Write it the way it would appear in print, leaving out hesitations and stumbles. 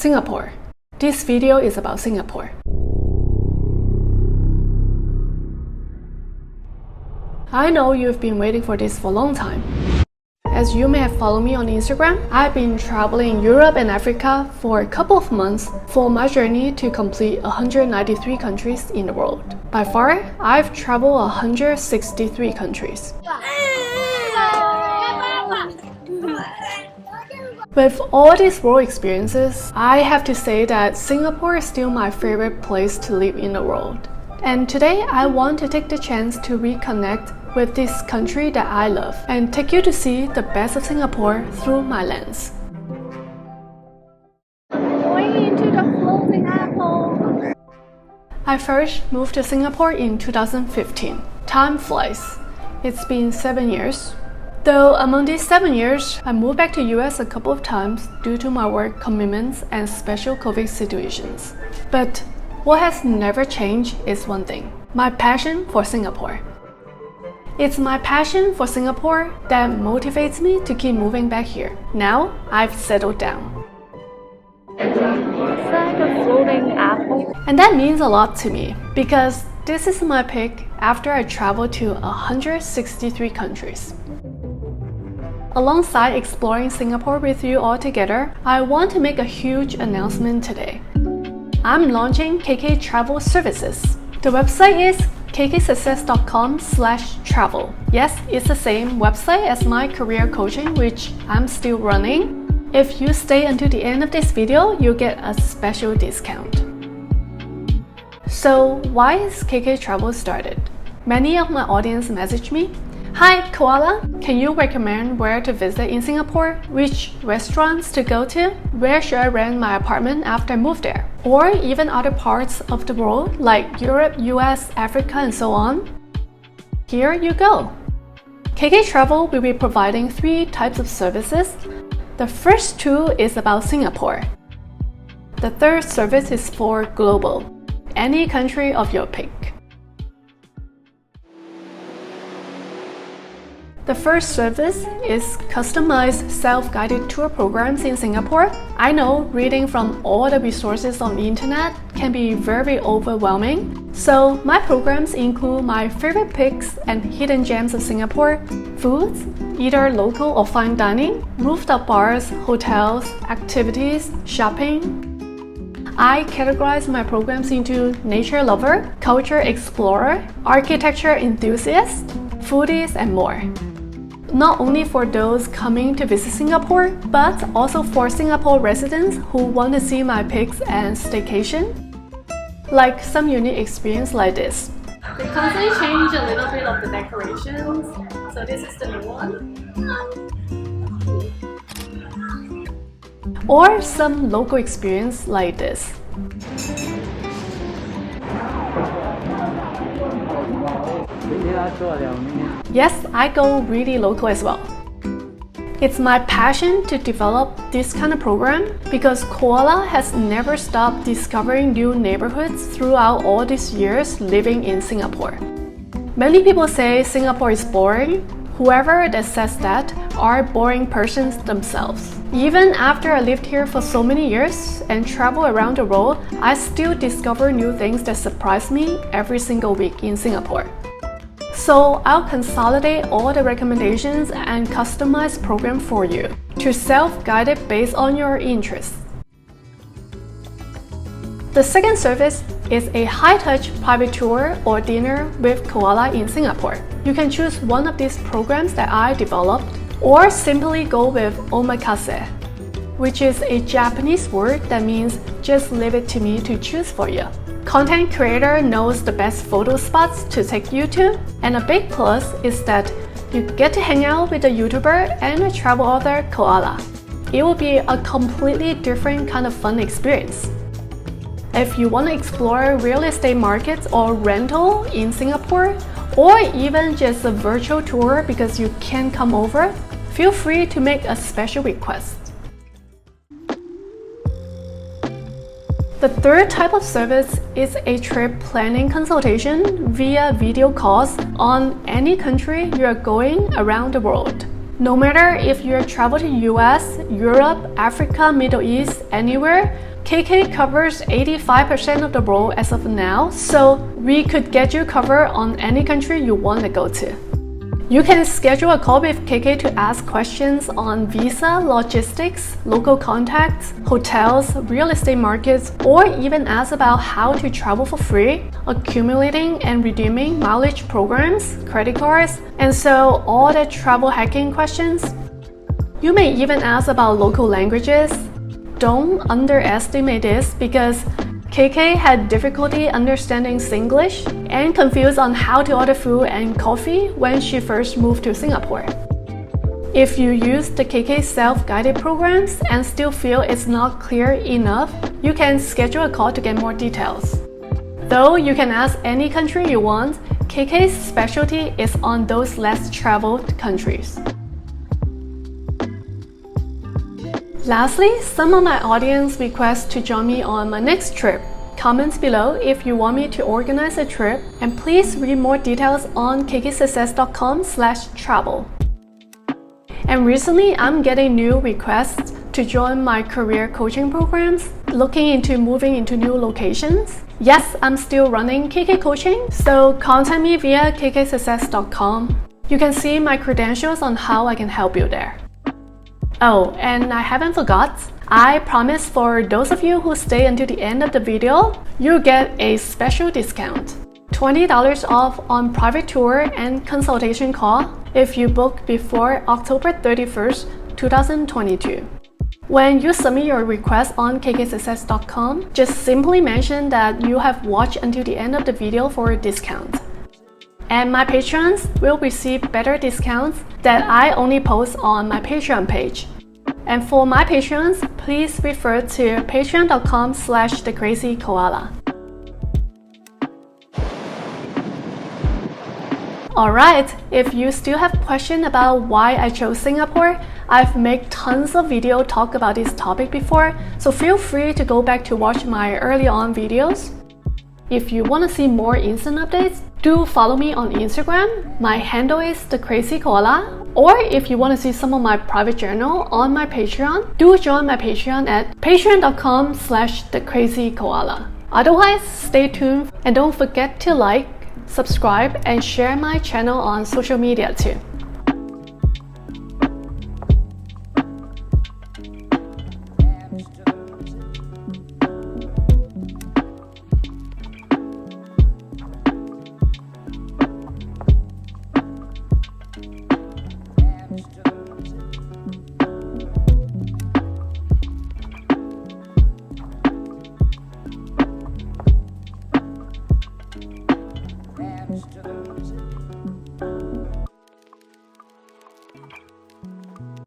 Singapore. This video is about Singapore. I know you've been waiting for this for a long time. As you may have followed me on Instagram, I've been traveling Europe and Africa for a couple of months for my journey to complete 193 countries in the world. By far, I've traveled 163 countries. With all these world experiences, I have to say that Singapore is still my favorite place to live in the world. And today, I want to take the chance to reconnect with this country that I love and take you to see the best of Singapore through my lens. Going into the floating apple. I first moved to Singapore in 2015. Time flies. It's been 7 years. Though among these 7 years, I moved back to US a couple of times due to my work commitments and special COVID situations. But what has never changed is one thing: my passion for Singapore. It's my passion for Singapore that motivates me to keep moving back here. Now I've settled down. It's like a floating apple. And that means a lot to me because this is my pick after I traveled to 163 countries. Alongside exploring Singapore with you all together, I want to make a huge announcement today. I'm launching KK Travel Services. The website is kksuccess.com/travel. Yes, it's the same website as my career coaching, which I'm still running. If you stay until the end of this video, you'll get a special discount. So why is KK Travel started? Many of my audience messaged me, "Hi, Koala, can you recommend where to visit in Singapore? Which restaurants to go to? Where should I rent my apartment after I move there?" Or even other parts of the world like Europe, US, Africa, and so on. Here you go. KK Travel will be providing 3 types of services. The first 2 is about Singapore. The third service is for global, any country of your pick. The first service is customized self-guided tour programs in Singapore. I know reading from all the resources on the internet can be very overwhelming. So my programs include my favorite picks and hidden gems of Singapore, foods, either local or fine dining, rooftop bars, hotels, activities, shopping. I categorize my programs into nature lover, culture explorer, architecture enthusiast, foodies, and more. Not only for those coming to visit Singapore, but also for Singapore residents who want to see my pics and staycation. Like some unique experience like this. They constantly change a little bit of the decorations, so this is the new one. Or some local experience like this. Yes, I go really local as well. It's my passion to develop this kind of program because Koala has never stopped discovering new neighborhoods throughout all these years living in Singapore. Many people say Singapore is boring. Whoever that says that are boring persons themselves. Even after I lived here for so many years and travel around the world, I still discover new things that surprise me every single week in Singapore. So I'll consolidate all the recommendations and customize program for you to self-guide it based on your interests. The second service is a high-touch private tour or dinner with Koala in Singapore. You can choose one of these programs that I developed or simply go with omakase, which is a Japanese word that means just leave it to me to choose for you. Content creator knows the best photo spots to take you to, and a big plus is that you get to hang out with a YouTuber and a travel author, Koala. It will be a completely different kind of fun experience. If you want to explore real estate markets or rental in Singapore, or even just a virtual tour because you can't come over, feel free to make a special request. The third type of service is a trip planning consultation via video calls on any country you are going around the world. No matter if you travel to US, Europe, Africa, Middle East, anywhere, KK covers 85% of the world as of now, so we could get you covered on any country you want to go to. You can schedule a call with KK to ask questions on visa, logistics, local contacts, hotels, real estate markets, or even ask about how to travel for free, accumulating and redeeming mileage programs, credit cards, and so all the travel hacking questions. You may even ask about local languages. Don't underestimate this because KK had difficulty understanding Singlish and confused on how to order food and coffee when she first moved to Singapore. If you use the KK self-guided programs and still feel it's not clear enough, you can schedule a call to get more details. Though you can ask any country you want, KK's specialty is on those less traveled countries. Lastly, some of my audience request to join me on my next trip. Comment below if you want me to organize a trip, and please read more details on kksuccess.com/travel. And recently, I'm getting new requests to join my career coaching programs, looking into moving into new locations. Yes, I'm still running KK coaching, so contact me via kksuccess.com. You can see my credentials on how I can help you there. Oh, and I haven't forgot, I promise for those of you who stay until the end of the video, you'll get a special discount. $20 off on private tour and consultation call if you book before October 31st, 2022. When you submit your request on kksuccess.com, just simply mention that you have watched until the end of the video for a discount. And my patrons will receive better discounts that I only post on my Patreon page. And for my patrons, please refer to patreon.com/thekrazykoala. Alright, if you still have questions about why I chose Singapore, I've made tons of videos talk about this topic before, so feel free to go back to watch my early on videos. If you want to see more instant updates, do follow me on Instagram. My handle is thekrazykoala. Or if you want to see some of my private journal on my Patreon, do join my Patreon at patreon.com/thekrazykoala. Otherwise, stay tuned and don't forget to like, subscribe, and share my channel on social media too. Dance to the music.